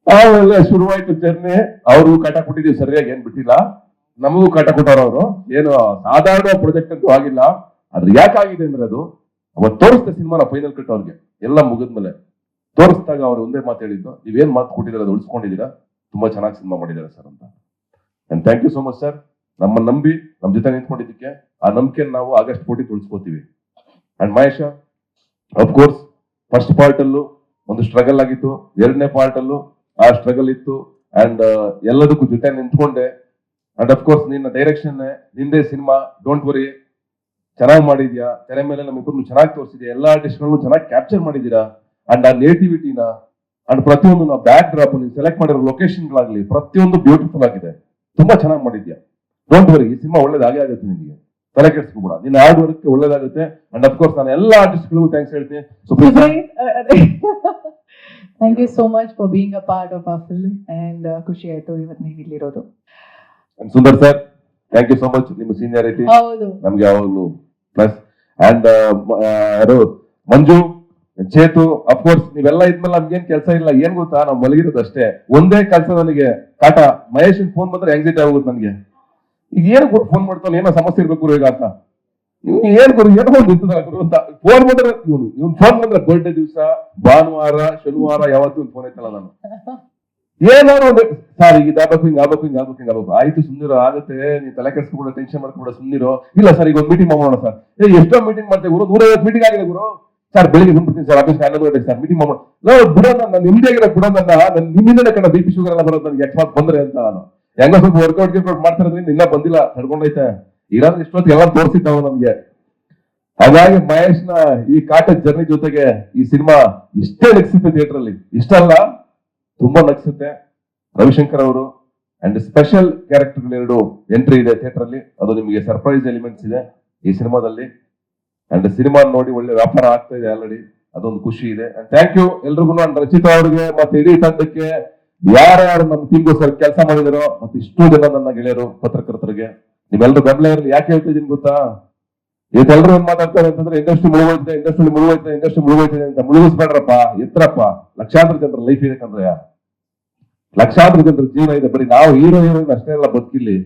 ಆಮೇಲೆ ಶುರುವಾಯ್ತು ಜರ್ನಿ. ಅವ್ರು ಕಾಟ ಕೊಟ್ಟಿದೀವಿ ಸರಿಯಾಗಿ, ಏನ್ ಬಿಟ್ಟಿಲ್ಲ, ನಮಗೂ ಕಾಟ ಕೊಟ್ಟವ್ರ ಅವರು. ಏನು ಸಾಧಾರಣ ಪ್ರಾಜೆಕ್ಟ್ ಅಂತೂ ಆಗಿಲ್ಲ. ಅದ್ರ ಯಾಕಾಗಿದೆ ಅಂದ್ರೆ ಅದು ಅವತ್ತು ತೋರಿಸ್ದೆ ಸಿನಿಮಾನ ಫೈನಲ್ ಕಟ್ ಅವ್ರಿಗೆ ಎಲ್ಲ ಮುಗಿದ್ಮೇಲೆ ತೋರಿಸಿದಾಗ ಅವ್ರು ಒಂದೇ ಮಾತು ಹೇಳಿದ್ದು, ನೀವೇನ್ ಮಾತು ಕೊಟ್ಟಿದ್ದೀರ ಅದು ಉಳಿಸ್ಕೊಂಡಿದ್ದೀರಾ, ತುಂಬಾ ಚೆನ್ನಾಗಿ ಸಿನಿಮಾ ಮಾಡಿದ್ದಾರೆ ಸರ್ ಅಂತ. And thank you so much sir, ನಮ್ಮ ನಂಬಿ ನಮ್ ಜೊತೆ ನಿಂತ್ಕೊಂಡಿದ್ದಕ್ಕೆ. ಆ ನಂಬಿಕೆ ನಾವು ಆಗಸ್ಟ್ 14 ಉಳಿಸ್ಕೋತೀವಿ. And Mahesh of course first part ಅಲ್ಲೂ ಒಂದು ಸ್ಟ್ರಗಲ್ ಆಗಿತ್ತು, 2ನೇ ಪಾರ್ಟ್ ಅಲ್ಲೂ ಆ ಸ್ಟ್ರಗಲ್ ಇತ್ತು. ಅಂಡ್ ಎಲ್ಲದಕ್ಕೂ ಜೊತೆ ನಿಂತ್ಕೊಂಡೆ. ಅಂಡ್ ಅಫ್ಕೋರ್ಸ್ ನಿನ್ನ ಡೈರೆಕ್ಷನ್, ನಿಂದೇ ಸಿನಿಮಾ, ಡೋಂಟ್ ವರಿ, ಚೆನ್ನಾಗಿ ಮಾಡಿದ್ಯಾ. ತೆರೆ ಮೇಲೆ ನಮ್ಮಿಬ್ಬರು ಚೆನ್ನಾಗಿ ತೋರಿಸಿದ್ಯಾ, ಎಲ್ಲಾ ಆರ್ಟಿಸ್ಟ್ಗಳನ್ನು ಚೆನ್ನಾಗಿ ಕ್ಯಾಪ್ಚರ್ ಮಾಡಿದೀರಾ. ಅಂಡ್ ಆ ನೇಟಿವಿಟಿನ ಅಂಡ್ ಪ್ರತಿಯೊಂದು ನಾವು ಬ್ಯಾಕ್ ಡ್ರಾಪ್ ನೀವು ಸೆಲೆಕ್ಟ್ ಮಾಡಿರೋ ಲೊಕೇಶನ್ಗಳಾಗ್ಲಿ ಪ್ರತಿಯೊಂದು ಬ್ಯೂಟಿಫುಲ್ ಆಗಿದೆ, ತುಂಬಾ ಚೆನ್ನಾಗಿ ಮಾಡಿದ್ಯಾ. ಡೋಂಟ್ ವರಿ, ಈ ಸಿನಿಮಾ ಒಳ್ಳೇದಾಗೇ ಆಗುತ್ತೆ ನಿಮಗೆ, ತಲೆ ಕೆಡಿಸ್ಕೊಬೇಡ. ನಿನ್ನ ಹಾರ್ಡ್ ವರ್ಕ್ ಒಳ್ಳೇದಾಗುತ್ತೆ. ಅಂಡ್ ಅಫ್ಕೋರ್ಸ್ ನಾನು ಎಲ್ಲ ಆರ್ಟಿಸ್ಟ್ಗಳಿಗೂ ಥ್ಯಾಂಕ್ಸ್ ಹೇಳ್ತೀನಿ. Thank you so much for being a part of a film and ಖುಷಿ ಆಯ್ತು ಇವತ್ತು ನೀವು ಇಲ್ಲಿರೋದು. Sundar sir, thank you so much. ನಿಮ್ಮ ಸೀನಿಯಾರಿಟಿ ಹೌದು ನಮ್ಗೆ ಯಾವಾಗಲೂ ಪ್ಲಸ್. ಅಂಡ್ ಯಾರು ಮಂಜು, ಚೇತು, ಅಫ್ಕೋರ್ಸ್ ನೀವೆಲ್ಲ ಇದ್ಮೇಲೆ ನಮ್ಗೇನ್ ಕೆಲಸ ಇಲ್ಲ. ಏನ್ ಗೊತ್ತಾ, ನಾವು ಮಲಗಿರೋದು ಅಷ್ಟೇ. ಒಂದೇ ಕೆಲಸ ನನಗೆ ಕಾಟ. ಮಹೇಶ್ ಫೋನ್ ಬಂದ್ರೆ ಆಂಗ್ಸೈಟಿ ಆಗೋಗುತ್ತೆ ನನಗೆ. ಈಗ ಏನ್ ಗುರು ಫೋನ್ ಮಾಡ್ತಾನೆ, ಏನೋ ಸಮಸ್ಯೆ ಇರ್ಬೇಕು ಈಗ ಅಂತ. ಏನ್ ಗುರು ಏನೋ ಒಂದು ಇರ್ತದ ಗುರು ಅಂತ ಫೋನ್ ಬಂದ್ರೆ ಇವ್ನು ಫೋನ್ ಬಂದ್ರೆ ಬರ್ಡೇ ದಿವಸ, ಭಾನುವಾರ, ಶನಿವಾರ ಯಾವತ್ತೂ ಫೋನ್ ಐತಲ್ಲ ನಾನು. ಏನಾದ್ರು ಒಂದು ಸರ್ ಈಗ ಇದಾಗಬೇಕು, ಹಿಂಗ್ ಆಗ್ಬೇಕು, ಹಿಂಗ್ ಆಗ್ಬೇಕು, ಹಿಂಗ್ ಆಗ್ಬೇಕು. ಆಯ್ತು ಸುಮ್ನಿರೋ, ಆಗುತ್ತೆ, ನೀನ್ ತಲೆ ಕೆಡ್ಸ್ಕೊಬಿಡ, ಟೆನ್ಷನ್ ಮಾಡ್ಕೊಬಿಡ, ಸುಮ್ನಿರೋ. ಇಲ್ಲ ಸರ್ ಈಗ ಒಂದು ಮೀಟಿಂಗ್ ಮಾಡೋಣ ಸರ್. ಎಷ್ಟೋ ಮೀಟಿಂಗ್ ಮಾಡ್ತೇವೆ ಗುರು, 150 ಮೀಟಿಂಗ್ ಆಗಿದೆ ಗುರು. ಸರ್ ಬೆಳಿಗ್ಗೆ ಬಂದ್ಬಿಡ್ತೀನಿ ಸರ್, ಆಫೀಸ್ 11 ಗಂಟೆಗೆ ಸರ್ ಮೀಟಿಂಗ್ ಮಾಡೋಣ. ಬಿಡೋಣ, ನಾನು ನಿಮ್ದೇ ಆಗಿರೋ ಬಿಡೋಣ, ನನ್ನ ನಿಮ್ಮಿಂದನೇ ಕಣ ಬಿ ಪಿ ಶುಗರ್ ಎಲ್ಲ ಬರೋದು ನನಗೆ ಅಕಸ್ಮಾತ್ ಬಂದ್ರೆ ಅಂತ. ನಾನು ಹೆಂಗ ಸ್ವಲ್ಪ ವರ್ಕೌಟ್ ಮಾಡ್ತಿರೋದ್ರಿಂದ ಇನ್ನ ಬಂದಿಲ್ಲ, ತಡ್ಕೊಂಡೈತೆ. ಇರಾದ್ರೆ ಇಷ್ಟೊತ್ತು ಎಲ್ಲ ತೋರಿಸಿದ್ದಾವ ನಮ್ಗೆ. ಹಾಗಾಗಿ ಮಹೇಶ್ ನ ಈ ಕಾಟದ ಜರ್ನಿ ಜೊತೆಗೆ ಈ ಸಿನಿಮಾ ಇಷ್ಟೇ ನಗಿಸುತ್ತೆ ಥಿಯೇಟರ್ ಅಲ್ಲಿ, ಇಷ್ಟಲ್ಲ ತುಂಬಾ ನಗಿಸುತ್ತೆ. ರವಿಶಂಕರ್ ಅವರು ಅಂಡ್ ಸ್ಪೆಷಲ್ ಕ್ಯಾರೆಕ್ಟರ್ಗಳೆರಡು ಎಂಟ್ರಿ ಇದೆ ಥಿಯೇಟರ್ ಅಲ್ಲಿ, ಅದು ನಿಮಗೆ ಸರ್ಪ್ರೈಸ್ ಎಲಿಮೆಂಟ್ಸ್ ಇದೆ ಈ ಸಿನಿಮಾದಲ್ಲಿ. ಅಂಡ್ ಸಿನಿಮಾ ನೋಡಿ ಒಳ್ಳೆ ವ್ಯಾಪಾರ ಆಗ್ತಾ ಇದೆ ಆಲ್ರೆಡಿ, ಅದೊಂದು ಖುಷಿ ಇದೆ. ಅಂಡ್ ಥ್ಯಾಂಕ್ ಯು ಎಲ್ರಿಗೂ, ಅಂಡ್ ರಚಿತಾ ಅವ್ರಿಗೆ ಮತ್ತೆ ಇಡೀ ತಂಡಕ್ಕೆ, ಯಾರ್ಯಾರು ನಮ್ಮ ಟೀಮ್ಗೋಸ್ಕರ ಕೆಲಸ ಮಾಡಿದಾರೋ, ಮತ್ತೆ ಇಷ್ಟು ಜನ ನನ್ನ ಗೆಳೆಯರು ಪತ್ರಕರ್ತರಿಗೆ ನೀವೆಲ್ಲರೂ ಬೆಂಬಲ ಇರಲಿ. ಯಾಕೆ ಹೇಳ್ತಿದ್ದೀನಿ ಗೊತ್ತಾ, ಇವತ್ತೆಲ್ಲರೂ ಏನ್ ಮಾತಾಡ್ತಾರೆ ಅಂತಂದ್ರೆ ಇಂಡಸ್ಟ್ರಿ ಮುಳುಗೋಯ್ತದೆ ಅಂತ. ಮುಳುಗಿಸ್ಬೇಡ್ರಪ್ಪ, ಎತ್ತರಪ್ಪ. ಲಕ್ಷಾಂತರ ಜನರ ಲೈಫ್ ಇದೆ ಕಂದ್ರೆ, ಲಕ್ಷಾಂತರ ಜನರ ಜೀವನ ಇದೆ. ಬರೀ ನಾವು ಹೀರೋಯಿನ್ ಅಷ್ಟೇ ಎಲ್ಲ ಬದುಕಿಲ್ಲಿ,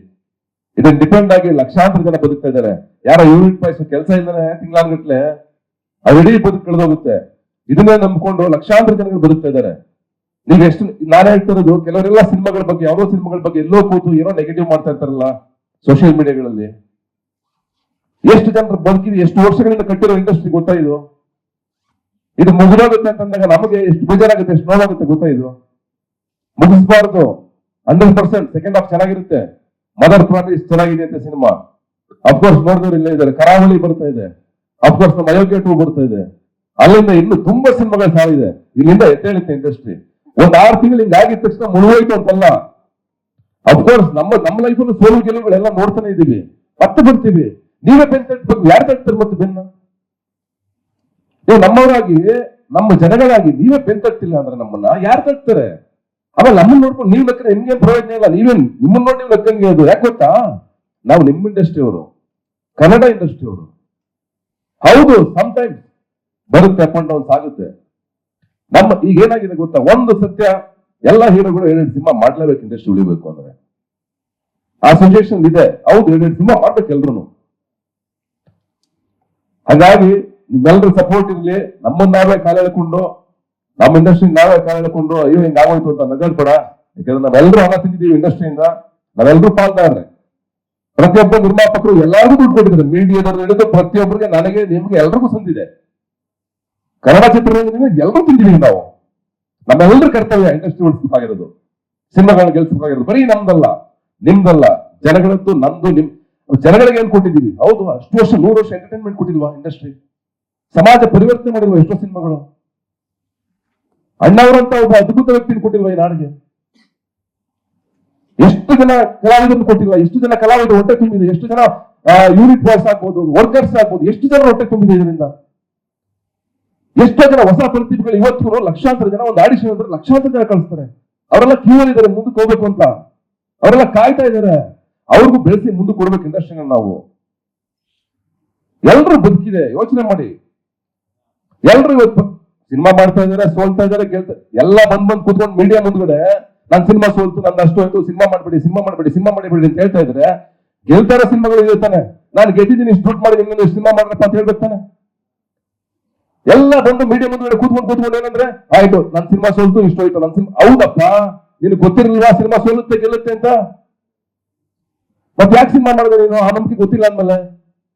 ಇದನ್ನ ಡಿಪೆಂಡ್ ಆಗಿ ಲಕ್ಷಾಂತರ ಜನ ಬದುಕ್ತಾ ಇದ್ದಾರೆ. ಯಾರ ಯೂನಿಟ್ ಪ್ರೈಸ್ ಕೆಲಸ ಇಲ್ಲದೆ ತಿಂಗಳಾನ್ಗಟ್ಲೆ ಇಡೀ ಬದುಕು ಕಳೆದೋಗುತ್ತೆ. ಇದನ್ನೇ ನಂಬ್ಕೊಂಡು ಲಕ್ಷಾಂತರ ಜನಗಳು ಬದುಕ್ತಾ ಇದ್ದಾರೆ. ನೀವ್ ಎಷ್ಟು, ನಾನೇ ಹೇಳ್ತಾ ಇರೋದು, ಕೆಲವರೆಲ್ಲ ಸಿನಿಮಾಗಳ ಬಗ್ಗೆ, ಯಾವ್ದೋ ಸಿನಿಮಾಗಳ ಬಗ್ಗೆ ಎಲ್ಲೋ ಕೂತು ಏನೋ ನೆಗೆಟಿವ್ ಮಾಡ್ತಾ ಇರ್ತಾರಲ್ಲ ಸೋಷಿಯಲ್ ಮೀಡಿಯಾಗಳಲ್ಲಿ. ಎಷ್ಟು ಜನರು ಬದುಕಿದೆ, ಎಷ್ಟು ವರ್ಷಗಳಿಂದ ಕಟ್ಟಿರೋ ಇಂಡಸ್ಟ್ರಿ ಗೊತ್ತಾ ಇದು. ಇದು ಮುಗಿದೋಗುತ್ತೆ ಅಂತಂದಾಗ ನಮಗೆ ಎಷ್ಟು ಬೇಜಾರಾಗುತ್ತೆ, ಎಷ್ಟು ನೋವಾಗುತ್ತೆ ಗೊತ್ತಾ. ಇದು ಮುಗಿಸ್ಬಾರ್ದು. 100% ಸೆಕೆಂಡ್ ಹಾಫ್ ಚೆನ್ನಾಗಿರುತ್ತೆ. ಮದರ್ ಪ್ರಾಮಿಸ್ ಚೆನ್ನಾಗಿದೆ ಅಂತ ಸಿನಿಮಾ. ಅಫ್ಕೋರ್ಸ್ ನೋಡಿದವರು ಇಲ್ಲೇ ಇದ್ದಾರೆ. ಕರಾವಳಿ ಬರ್ತಾ ಇದೆ, ಅಫ್ಕೋರ್ಸ್ ನಮ್ಮ ಅಯೋಗ್ಯ 2 ಬರ್ತಾ ಇದೆ. ಅಲ್ಲಿಂದ ಇನ್ನು ತುಂಬಾ ಸಿನಿಮಾಗಳು ಸಾಲಿದೆ. ಇಲ್ಲಿಂದ ಎದ್ದೇಳುತ್ತೆ ಇಂಡಸ್ಟ್ರಿ. ಒಂದ್ 6 ತಿಂಗಳು ಹಿಂಗ ಆಗಿದ ತಕ್ಷಣ ಮುಳುಗೋಯ್ತು ಅಂತಲ್ಲ. ಅಫ್ಕೋರ್ಸ್ ನಮ್ಮ ಲೈಫಲ್ಲಿ ಸೋಲು ಗೆಲುವುಗಳೆಲ್ಲ ನೋಡ್ತಾನೆ ಇದೀವಿ, ಮತ್ತೆ ಬರ್ತೀವಿ. ನೀವೇ ಬೆನ್ ತಟ್ಟಬೇಕು, ಯಾರು ತಟ್ತಾರೆ ಮತ್ತೆ ಬೆನ್ನ? ನೀವು ನಮ್ಮವರಾಗಿ, ನಮ್ಮ ಜನಗಳಾಗಿ ನೀವೇ ಬೆನ್ ತಟ್ಟಿಲ್ಲ ಅಂದ್ರೆ ನಮ್ಮನ್ನ ಯಾರು ತಟ್ತಾರೆ? ಆಮೇಲೆ ನಮ್ಮನ್ನ ನೋಡ್ಕೊಂಡು ನೀವು ನಕ್ಕರೆ ನಿಮ್ಗೇನ್ ಪ್ರಯೋಜನ ಇಲ್ಲ. ನೀವೇನ್ ನಿಮ್ಮನ್ನ ನೋಡಿ ನೀವು ನಕ್ಕಂಗೆ ಅದು. ಯಾಕೆ ಗೊತ್ತಾ, ನಾವು ನಿಮ್ಮ ಇಂಡಸ್ಟ್ರಿ ಅವರು, ಕನ್ನಡ ಇಂಡಸ್ಟ್ರಿ ಅವರು. ಹೌದು, ಸಮ್ಟೈಮ್ಸ್ ಬರುತ್ತೆ, ಅಪ್ ಅಂಡ್ ಡೌನ್ಸ್ ಆಗುತ್ತೆ. ನಮ್ಮ ಈಗ ಏನಾಗಿದೆ ಗೊತ್ತಾ, ಒಂದು ಸತ್ಯ, ಎಲ್ಲ ಹೀರೋಗಳು 2 ಸಿನಿಮಾ ಮಾಡ್ಲೇಬೇಕು ಇಂಡಸ್ಟ್ರಿ ಉಳಿಬೇಕು ಅಂದ್ರೆ. ಆ ಸಿಚುವೇಶನ್ ಇದೆ. ಹೌದು, 2 ಸಿನಿಮಾ ಮಾಡ್ಬೇಕು ಎಲ್ರು. ಹಾಗಾಗಿ ನಿಮ್ಮೆಲ್ಲರೂ ಸಪೋರ್ಟ್ ಇರ್ಲಿ. ನಮ್ಮನ್ನ ನಾವೇ ಕಾಲ ಎಳ್ಕೊಂಡು, ನಮ್ಮ ಇಂಡಸ್ಟ್ರಿ ನಾವೇ ಕಾಲ ಎಳ್ಕೊಂಡು ಅಯ್ಯೋ ಹಿಂಗ್ ಆಗೋಯ್ತು ಅಂತ ನಗಡ್ಬೇಡ. ಯಾಕಂದ್ರೆ ನಾವೆಲ್ಲರೂ ಹಣ ತಿಂದಿದ್ದೀವಿ ಇಂಡಸ್ಟ್ರಿಯಿಂದ, ನಾವೆಲ್ಲರೂ ಪಾಲ್ದಾರ್ರೆ. ಪ್ರತಿಯೊಬ್ಬ ನಿರ್ಮಾಪಕರು ಎಲ್ಲರಿಗೂ ದುಡ್ಡು ಕೊಟ್ಟಿದ್ದಾರೆ. ಮೀಡಿಯಾದವ್ರು ಹಿಡಿದು ಪ್ರತಿಯೊಬ್ಬರಿಗೆ, ನನಗೆ, ನಿಮ್ಗೆ ಎಲ್ರಿಗೂ ಸಂದಿದೆ. ಕನ್ನಡ ಚಿತ್ರರಂಗದಿಂದ ಎಲ್ಲರೂ ತಿಂದಿದ್ದೀವಿ ನಾವು. ನಮ್ಮೆಲ್ಲರೂ ಕರ್ತವ್ಯ ಇಂಡಸ್ಟ್ರಿ ಉಳಿಸಬೇಕಾಗಿರೋದು, ಸಿನಿಮಾಗಳನ್ನ ಗೆಲ್ಸಬೇಕಾಗಿರೋದು. ಬರೀ ನಮ್ದಲ್ಲ, ನಿಮ್ದಲ್ಲ, ಜನಗಳದ್ದು, ನಮ್ದು, ಜನಗಳಿಗೆ ಏನ್ ಕೊಟ್ಟಿದ್ದೀವಿ. ಹೌದು, ಅಷ್ಟು ವರ್ಷ 100 ವರ್ಷ ಎಂಟರ್ಟೈನ್ಮೆಂಟ್ ಕೊಟ್ಟಿಲ್ವಾ ಇಂಡಸ್ಟ್ರಿ? ಸಮಾಜ ಪರಿವರ್ತನೆ ಮಾಡಿಲ್ವಾ ಎಷ್ಟೋ ಸಿನಿಮಾಗಳು? ಅಣ್ಣವರಂತ ಒಬ್ಬ ಅದ್ಭುತ ವ್ಯಕ್ತಿನ ಕೊಟ್ಟಿಲ್ವಾ ಈ ನಾಡಿಗೆ? ಎಷ್ಟು ಜನ ಕಲಾವಿದರನ್ನು ಕೊಟ್ಟಿಲ್ವಾ? ಎಷ್ಟು ಜನ ಕಲಾವಿದರು ಹೊಟ್ಟೆ ತುಂಬಿದೆ? ಎಷ್ಟು ಜನ ಯೂನಿಟ್ ಬಾಯ್ಸ್ ಆಗ್ಬೋದು, ವರ್ಕರ್ಸ್ ಆಗ್ಬೋದು, ಎಷ್ಟು ಜನ ಹೊಟ್ಟೆ ತುಂಬಿದೆ ಇದರಿಂದ? ಎಷ್ಟೋ ಜನ ಹೊಸ ಪ್ರತಿಭೆಗಳು ಇವತ್ತು ಲಕ್ಷಾಂತರ ಜನ ಒಂದು ಆಡಿಷನ್ ಅಂದ್ರೆ ಲಕ್ಷಾಂತರ ಜನ ಕಳಿಸ್ತಾರೆ. ಅವರೆಲ್ಲ ಕ್ಯೂ ಅಲ್ಲಿ ಇದ್ದಾರೆ ಮುಂದಕ್ಕೆ ಹೋಗ್ಬೇಕು ಅಂತ. ಅವರೆಲ್ಲ ಕಾಯ್ತಾ ಇದ್ದಾರೆ. ಅವ್ರಿಗೂ ಬೆಳೆಸಿ ಮುಂದಕ್ಕೆ ಕೊಡ್ಬೇಕು ಇಂಡಸ್ಟ್ರಿನ ನಾವು. ಎಲ್ರು ಬದುಕಿದೆ, ಯೋಚನೆ ಮಾಡಿ. ಎಲ್ರು ಇವತ್ತು ಸಿನಿಮಾ ಮಾಡ್ತಾ ಇದಾರೆ, ಸೋಲ್ತಾ ಇದಾರೆ, ಗೆಲ್ತಾರೆ. ಎಲ್ಲ ಬಂದ್ ಕೂತ್ಕೊಂಡು ಮೀಡಿಯಾ ಮುಂದ್ಗಡೆ ನಾನ್ ಸಿನಿಮಾ ಸೋಲ್ತು, ನಂದು ಅಷ್ಟು ಆಯ್ತು, ಸಿನಿಮಾ ಮಾಡ್ಬೇಡಿ, ಸಿನಿಮಾ ಮಾಡ್ಬೇಡಿ, ಸಿನಿಮಾ ಮಾಡಿಬಿಡಿ ಅಂತ ಹೇಳ್ತಾ ಇದ್ರೆ, ಗೆಲ್ತಾರ ಸಿನಿಮಾಗಳು ಇರ್ತಾನೆ. ನಾನು ಗೆದ್ದಿದ್ದೀನಿ, ಇಷ್ಟು ದುಡ್ಡು ಮಾಡಿ ನಿಮ್ಮನ್ನು ಸಿನಿಮಾ ಮಾಡ್ರಪ್ಪ ಅಂತ ಹೇಳ್ಬೇಕಾನೆ. ಎಲ್ಲ ಬಂದು ಮೀಡಿಯಾ ಮುಂದ್ಗಡೆ ಕೂತ್ಕೊಂಡು ಏನಂದ್ರೆ, ಆಯ್ತು ನನ್ ಸಿನಿಮಾ ಸೋಲ್ತು, ಇಷ್ಟು ಆಯ್ತು ನನ್ ಸಿನಿಮಾ. ಹೌದಪ್ಪ, ನಿನ್ಗೆ ಗೊತ್ತಿರಲಿಲ್ಲ ಸಿನಿಮಾ ಸೋಲುತ್ತೆ ಗೆಲ್ಲುತ್ತೆ ಅಂತ? ಮತ್ತೆ ಯಾಕೆ ಸಿನಿಮಾ ಮಾಡಿದ್ರೆ ನೀನು? ಆ ನಂಬಿಕೆ ಗೊತ್ತಿಲ್ಲ ಅಂದ್ಮೇಲೆ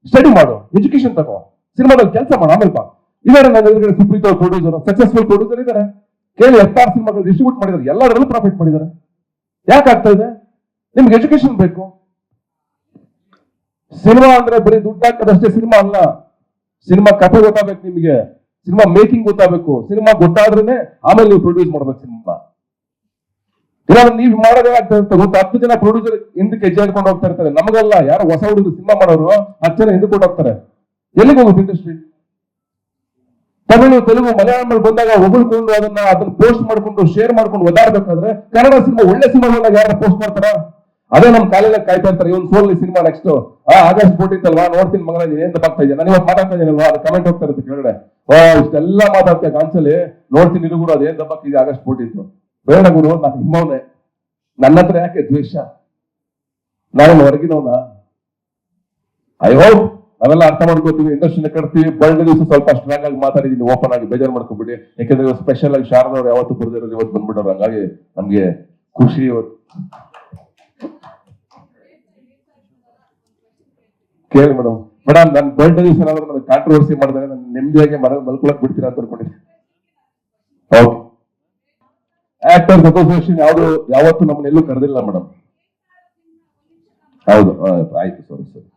ಸ್ಟಡಿ ಮಾಡು, ಎಜುಕೇಶನ್ ತಗೋ, ಸಿನಿಮಾದಲ್ಲಿ ಕೆಲಸ ಮಾಡು. ಆಮೇಲೆ ಬಾ. ಇದಾರೆ ನನ್ನ ಎದುರುಗಡೆ ಸುಪ್ರೀತ್ ಅವ್ರ ಪ್ರೊಡ್ಯೂಸರ್, ಸಕ್ಸಸ್ಫುಲ್ ಪ್ರೊಡ್ಯೂಸರ್ ಇದ್ದಾರೆ. ಕೇಳಿ 16 ಸಿನಿಮಾಗಳು ಡಿಸ್ಟ್ರಿಬ್ಯೂಟ್ ಮಾಡಿದ್ದಾರೆ, ಎಲ್ಲರಲ್ಲೂ ಪ್ರಾಫಿಟ್ ಮಾಡಿದ್ದಾರೆ. ಯಾಕೆ ಆಗ್ತಾ ಇದೆ? ನಿಮ್ಗೆ ಎಜುಕೇಶನ್ ಬೇಕು. ಸಿನಿಮಾ ಅಂದ್ರೆ ಬರೀ ದುಡ್ಡು ಹಾಕೋದಷ್ಟೇ ಸಿನಿಮಾ ಅಲ್ಲ. ಸಿನಿಮಾ ಕಥೆ ಗೊತ್ತಾಗಬೇಕು ನಿಮ್ಗೆ. ಸಿನಿಮಾ ಮೇಕಿಂಗ್ ಗೊತ್ತಾಗಬೇಕು. ಸಿನಿಮಾ ಗೊತ್ತಾದ್ರೇನೆ ಆಮೇಲೆ ನೀವು ಪ್ರೊಡ್ಯೂಸ್ ಮಾಡ್ಬೇಕು ಸಿನಿಮಾ. ಇಲ್ಲ ನೀವು ಮಾಡೋದಾಗ್ತದೆ ಅಂತ ಗೊತ್ತಾ, 10 ಜನ ಪ್ರೊಡ್ಯೂಸರ್ ಹಿಂದಕ್ಕೆ ಹೆಜ್ಜೆ ಹಾಕೊಂಡು ಹೋಗ್ತಾ ಇರ್ತಾರೆ. ನಮಗೆಲ್ಲ ಯಾರು ಹೊಸ ಹುಡುಗರು ಸಿನಿಮಾ ಮಾಡೋರು 10 ಜನ ಹಿಂದಕ್ಕೆ ಹೋಗ್ತಾರೆ. ಎಲ್ಲಿಗೆ ಹೋಗುತ್ತೆ ಇಂಡಸ್ಟ್ರಿ? ತಮಿಳು, ತೆಲುಗು, ಮಲಯಾಳಂ ಬಂದಾಗ ಹೊಗಳ್ಕೊಂಡು ಅದನ್ನ ಪೋಸ್ಟ್ ಮಾಡ್ಕೊಂಡು ಶೇರ್ ಮಾಡ್ಕೊಂಡು ಒದಾಡ್ಬೇಕಾದ್ರೆ ಕನ್ನಡ ಸಿನಿಮಾ ಒಳ್ಳೆ ಸಿನಿಮಾ ಬಂದಾಗ ಯಾರು ಪೋಸ್ಟ್ ಮಾಡ್ತಾರ? ಅದೇ ನಮ್ ಕಾಲೆಲ್ಲ ಕಾಯ್ತಾ ಇರ್ತಾರೆ. ಇವನ್ ಸೋಲ್ ಸಿನಿಮಾ ನೆಕ್ಸ್ಟ್ ಆಗಸ್ಟ್ 14 ಅಲ್ವಾ, ನೋಡ್ತೀನಿ ಮಗನ ಏನ್ ತಪ್ಪಾಗ್ತಾ ಇದೆ. ನಾನು ಇವತ್ತು ಮಾತಾಡ್ತಾ ಇದ್ದೀನಲ್ವಾ, ಅದು ಕಮೆಂಟ್ ಹೋಗ್ತಾ ಇರುತ್ತೆ ಕೆಳಗಡೆ. ಇಷ್ಟೆಲ್ಲ ಮಾತಾಡ್ತಾ ಕಾನ್ಸಲ್ಲಿ ನೋಡ್ತೀನಿ ಇದು ಕೂಡ ಅದೇನ್ ತಪ್ಪಾಗ್ತಿದೆ ಆಗಸ್ಟ್ 14. ಬೇಡ ಗುರು, ನಾನು ನಿಮ್ಮವನೇ, ನನ್ನ ಹತ್ರ ಯಾಕೆ ದ್ವೇಷ? ನಾನು ಹೊರಗಿನವನ. ಐ ಹೋಪ್ ನಾವೆಲ್ಲ ಅರ್ಥ ಮಾಡ್ಕೋತೀವಿ, ಇಂಡಸ್ಟ್ರಿನ ಕಟ್ತೀವಿ. ಬರ್ಡೇ ದಿವಸ ಸ್ವಲ್ಪ ಸ್ಟ್ರಾಂಗ್ ಆಗಿ ಮಾತಾಡಿದೀನಿ, ಓಪನ್ ಆಗಿ, ಬೇಜಾರು ಮಾಡ್ಕೊಬಿಡಿ. ಯಾಕಂದ್ರೆ ಸ್ಪೆಷಲ್ ಆಗಿ ಶಾರದವ್ರು ಯಾವತ್ತು ಬರ್ದಿರೋರು ಇವತ್ತು ಬಂದ್ಬಿಟ್ಟವ್ರು, ಹಂಗಾಗಿ ನಮ್ಗೆ ಖುಷಿ ಇವತ್ತು. ಕೇಳಿ ಮೇಡಮ್. ನನ್ನ ಬರ್ಡೇ ದಿವಸ ಏನಾದ್ರು ನನಗೆ ಕಾಂಟ್ರವರ್ಸಿ ಮಾಡಿದಾಗ ನಾನು ನೆಮ್ಮದಿಯಾಗಿ ಮಲ್ಕೊಳಕ್ ಬಿಡ್ತೀರಾ ಅಂತ ಅನ್ಕೊಂಡಿದ್ದೀನಿ. ಓಕೆ. ಆಕ್ಟರ್ಸ್ ಅಸೋಸಿಯೇಷನ್ ಯಾವತ್ತು ನಮ್ಮನ್ನೆಲ್ಲೂ ಕರೆದಿಲ್ಲ ಮೇಡಮ್. ಹೌದು, ಆಯ್ತು, ಸಾರಿ.